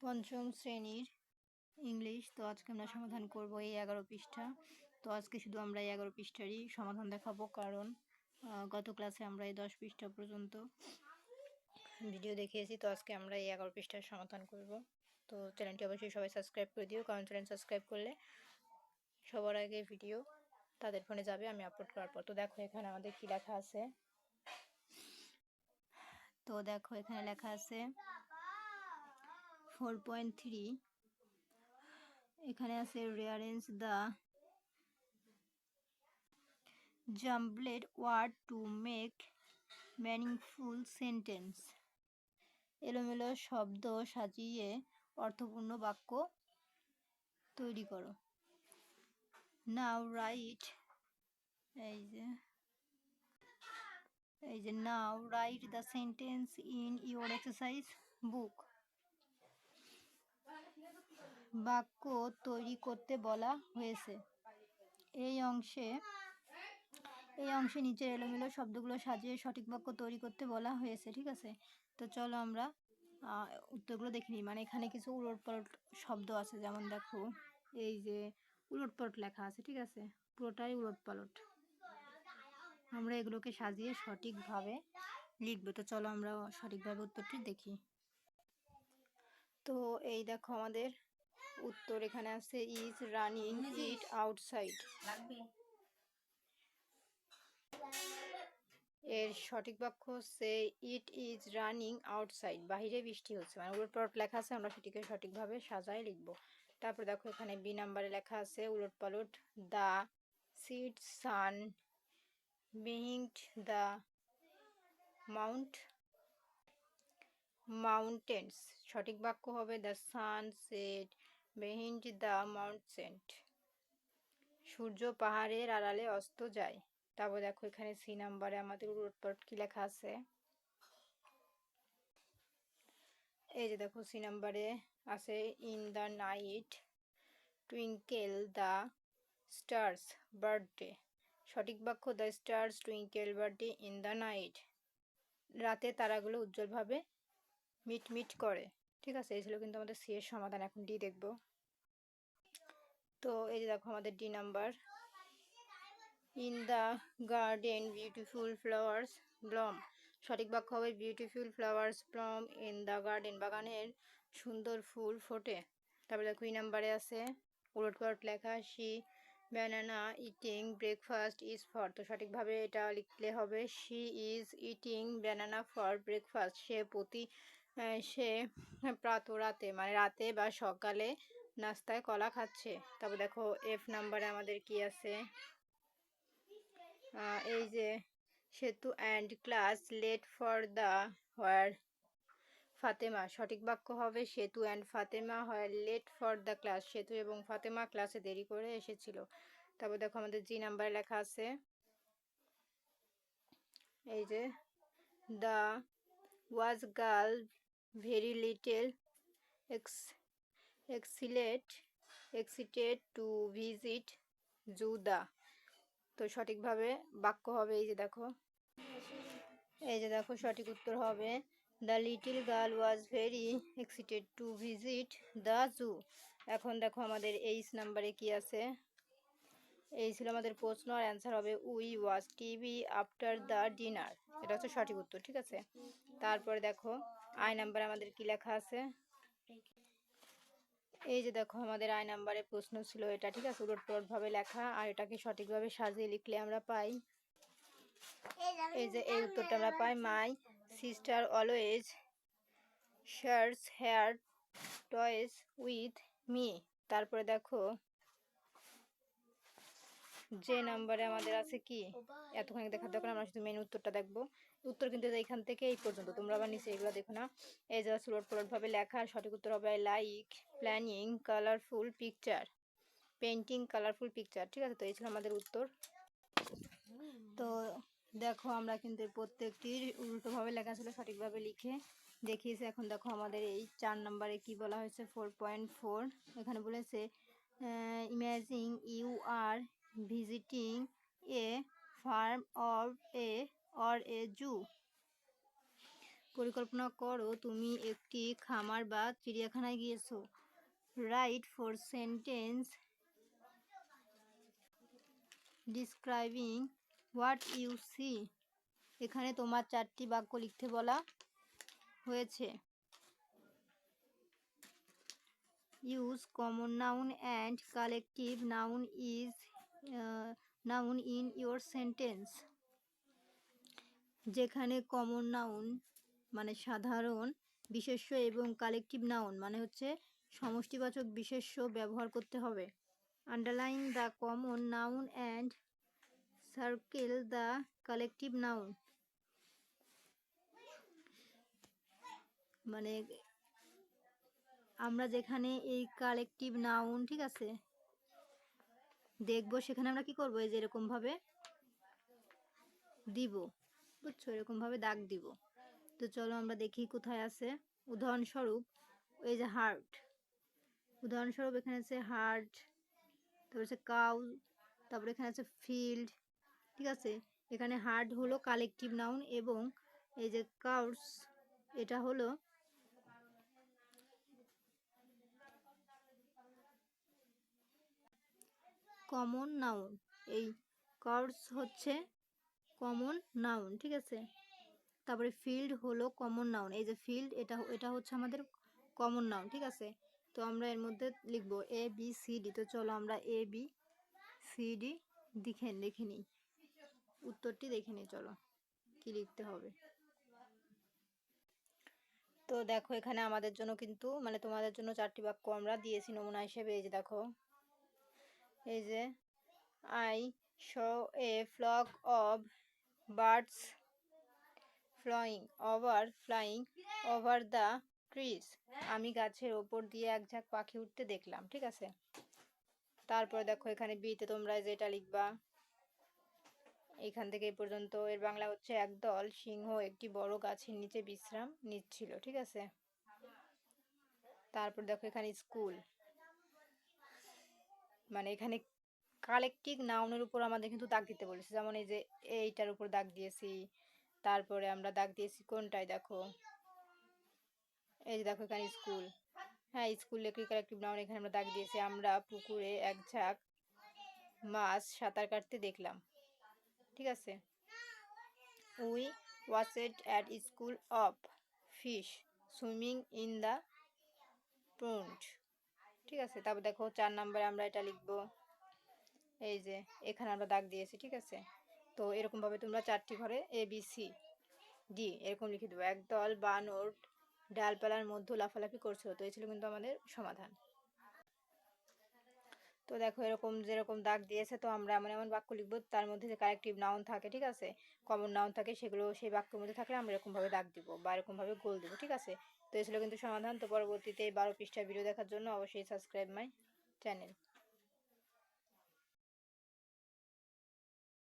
পঞ্চম শ্রেণীর ইংলিশ। তো আজকে আমরা সমাধান করব এই 11 পৃষ্ঠা। তো আজকে শুধু আমরা এই 11 পৃষ্ঠারই সমাধান দেখাবো, কারণ গত ক্লাসে আমরা এই 10 পৃষ্ঠা পর্যন্ত ভিডিও দেখিয়েছি। তো আজকে আমরা এই 11 পৃষ্ঠার সমাধান করব। তো চ্যানেলটি অবশ্যই সবাই সাবস্ক্রাইব করে দিও, কারণ চ্যানেল সাবস্ক্রাইব করলে সবার আগে ভিডিও তাদের ফোনে যাবে আমি আপলোড করার পর। তো দেখো এখানে আমাদের কি লেখা আছে। তো দেখো এখানে লেখা আছে 4.3। এখানে আছে rearrange the jumbled word to make meaningful sentence। এলোমেলো শব্দ সাজিয়ে অর্থপূর্ণ বাক্য তৈরি করো। Now write now write the sentence in your exercise book. বাক্য তৈরি করতে বলা হয়েছে। এই অংশে নিচের এলোমেলো শব্দগুলো সাজিয়ে সঠিক বাক্য তৈরি করতে বলা হয়েছে। ঠিক আছে, তো চলো আমরা উত্তরগুলো দেখে নিই। মানে এখানে কিছু উলটপালট শব্দ আছে, যেমন দেখো এই যে উলটপালট লেখা আছে। ঠিক আছে, পুরোটাই উলটপালট। আমরা এগুলোকে সাজিয়ে সঠিকভাবে লিখবো। তো চলো আমরা সঠিকভাবে উত্তরটি দেখি। তো এই দেখো আমাদের উত্তর এখানে আছে ইজ রানিং ইট আউটসাইড। এর সঠিক বাক্য হচ্ছে ইট ইজ রানিং আউটসাইড, বাহিরে বৃষ্টি হচ্ছে। মানে উলটপালট লেখা আছে, আমরা সেটিকে সঠিকভাবে সাজায় লিখবো। তারপর দেখো এখানে বি নাম্বারে লেখা আছে উলটপালট the set sun behind the mountains. সঠিক বাক্য হবে the sun set behind the mountains. সূর্য পাহাড়ের আড়ালে অস্ত যায়। তারপর দেখো এখানে সি নাম্বারে আমাদের উলটপালট কি লেখা আছে। এই যে দেখো সি নাম্বারে আছে in the night twinkle the stars birthday. সঠিক বাক্য the stars twinkle birthday in the night. রাতে তারাগুলো উজ্জ্বলভাবে মিটমিট করে। ঠিক আছে, এই ছিল কিন্তু আমাদের সি এর সমাধান। এখন ডি দেখব। তো এই যে দেখো আমাদের D number in the garden beautiful flowers bloom. সঠিক বাক্য হবে beautiful flowers bloom in the garden. বাগানের সুন্দর ফুল ফোটে। তারপরে দেখো ই নাম্বারে আছে উলটপালট লেখা she banana eating breakfast is for. তো সঠিকভাবে এটা লিখলে হবে she is eating banana for breakfast. সে রাতে মানে রাতে বা সকালে নাস্তায় কলা খাচ্ছে। তারপর দেখো এফ নাম্বারে আমাদের কি আছে। এই যে Setu and class late for the were Fatema. সঠিক বাক্য হবে Setu and Fatema were late for the class. Setu এবং ফাতেমা ক্লাসে দেরি করে এসেছিল। তারপর দেখো আমাদের জি নাম্বারে লেখা আছে এই যে the was girl very little excited to visit জুদা। তো সঠিকভাবে বাক্য হবে এই যে দেখো সঠিক উত্তর হবে the little girl was very excited to visit the zoo. এখন দেখো আমাদের এইচ নাম্বারে কি আছে। এই ছিল আমাদের প্রশ্ন, আর অ্যান্সার হবে we watch TV after the dinner. এটা হচ্ছে সঠিক উত্তর। ঠিক আছে, তারপরে দেখো আই নাম্বারে আমাদের কি লেখা আছে। এই যে দেখো আমাদের আই নাম্বারে প্রশ্ন ছিল এটা। ঠিক আছে, উলটপালটভাবে লেখা, আর এটাকে সঠিকভাবে সাজিয়ে লিখলে আমরা পাই এই যে এই উত্তরটা আমরা পাই my sister always shares her toys with me. তারপরে দেখো যে নাম্বারে আমাদের আছে কি, এতখানি দেখার দরকার, আমরা শুধু মেন উত্তরটা দেখবো। উত্তর কিন্তু এইখান থেকে এই পর্যন্ত, তোমরা আবার নিচে এগুলো দেখো না। এই যে উলটপালটভাবে লেখা, সঠিক উত্তর হবে like planning colourful picture painting colourful picture. ঠিক আছে, তো এই ছিল আমাদের উত্তর। তো দেখো আমরা কিন্তু প্রত্যেকটি উল্টোভাবে লেখা ছিল, সঠিকভাবে লিখে দেখিয়েছি। এখন দেখো আমাদের এই 4 নম্বরে কি বলা হয়েছে 4.4। এখানে বলেছে imagine you are visiting a farm or a zoo. পরিকল্পনা করো তুমি একটি খামার বা চিড়িয়াখানায় গিয়েছো। Write 4 sentence describing what you see. এখানে তোমার 4টি বাক্য লিখতে বলা হয়েছে। Use common noun and collective noun noun in your sentence. যেখানে কমন নাউন মানে সাধারণ বিশেষ্য এবং কালেকটিভ নাউন মানে হচ্ছে সমষ্টিবাচক বিশেষ্য ব্যবহার করতে হবে। Underline the common noun and circle the collective noun. মানে আমরা যেখানে এই কালেকটিভ নাউন ঠিক আছে দেখবো, সেখানে আমরা কি করবো, এই যে এরকম ভাবে দিব, বুঝছো, এরকম ভাবে দাগ দিব। তো চলো আমরা দেখি কোথায় আছে। উদাহরণস্বরূপ এই যে হার্ট, উদাহরণস্বরূপ এখানে আছে হার্ট, তারপর আছে কাউ, তারপরে এখানে আছে ফিল্ড, ঠিক আছে। এখানে হার্ট হলো কালেকটিভ নাউন এবং এই যে কাউস এটা হলো কমন নাউন। এই কাউস হচ্ছে কমন নাউন, ঠিক আছে। তারপরে ফিল্ড হলো কমন নাউন, এই যে ফিল্ড এটা হচ্ছে আমাদের কমন নাউন, ঠিক আছে। তো আমরা এর মধ্যে লিখবো এ বি সি ডি। তো চলো আমরা এ বি সি ডি দেখে নিই, উত্তরটি দেখে নিই, চলো কি লিখতে হবে। তো দেখো এখানে আমাদের জন্য কিন্তু মানে তোমাদের জন্য 4টি বাক্য আমরা দিয়েছি নমুনা হিসেবে। এই যে দেখো, এই যে I saw a flock of birds flying over the trees. আমি গাছের ওপর দিয়ে এক ঝাঁক পাখি উঠতে দেখলাম, ঠিক আছে। তারপর দেখো এখানে বিতে তোমরা যেটা লিখবা এখান থেকে এই পর্যন্ত, এর বাংলা হচ্ছে একদল সিংহ একটি বড় গাছের নিচে বিশ্রাম নিচ্ছিল, ঠিক আছে। তারপর দেখো এখানে স্কুল, মানে এখানে কালেকটিভ নাউনের উপর আমাদের কিন্তু দাগ দিতে বলেছে। যেমন এই যে এইটার উপর দাগ দিয়েছি, তারপরে আমরা দাগ দিয়েছি কোনটায় দেখো, এই যে দেখো এখানে স্কুল, হ্যাঁ স্কুল লিখে কালেকটিভ নাউন, এখানে আমরা দাগ দিয়েছি। আমরা পুকুরে এক ঝাঁক মাছ সাঁতার কাটতে দেখলাম, ঠিক আছে। We watched at school of fish swimming in the pond, ঠিক আছে। তারপর দেখো 4 নম্বরে আমরা এটা লিখবো, এই যে এখানে আমরা দাগ দিয়েছি, ঠিক আছে। তো এরকম ভাবে তোমরা 4টি ঘরে এ বি সি ডি এরকম লিখে দেবো। একদল বানর ডালপালার মধ্যে লাফালাফি করছিল। তো এই ছিল কিন্তু আমাদের সমাধান। তো দেখো এরকম যেরকম দাগ দিয়েছে, তো আমরা এমন এমন বাক্য লিখবো তার মধ্যে যে কালেকটিভ নাউন থাকে, ঠিক আছে, কমন নাউন থাকে, সেগুলো সেই বাক্যের মধ্যে থাকলে আমরা এরকম ভাবে দাগ দিব বা এরকম ভাবে গোল দিব, ঠিক আছে। তো এই ছিল কিন্তু সমাধান। তো পরবর্তীতে এই 12 পৃষ্ঠার ভিডিও দেখার জন্য অবশ্যই সাবস্ক্রাইব মাই চ্যানেল।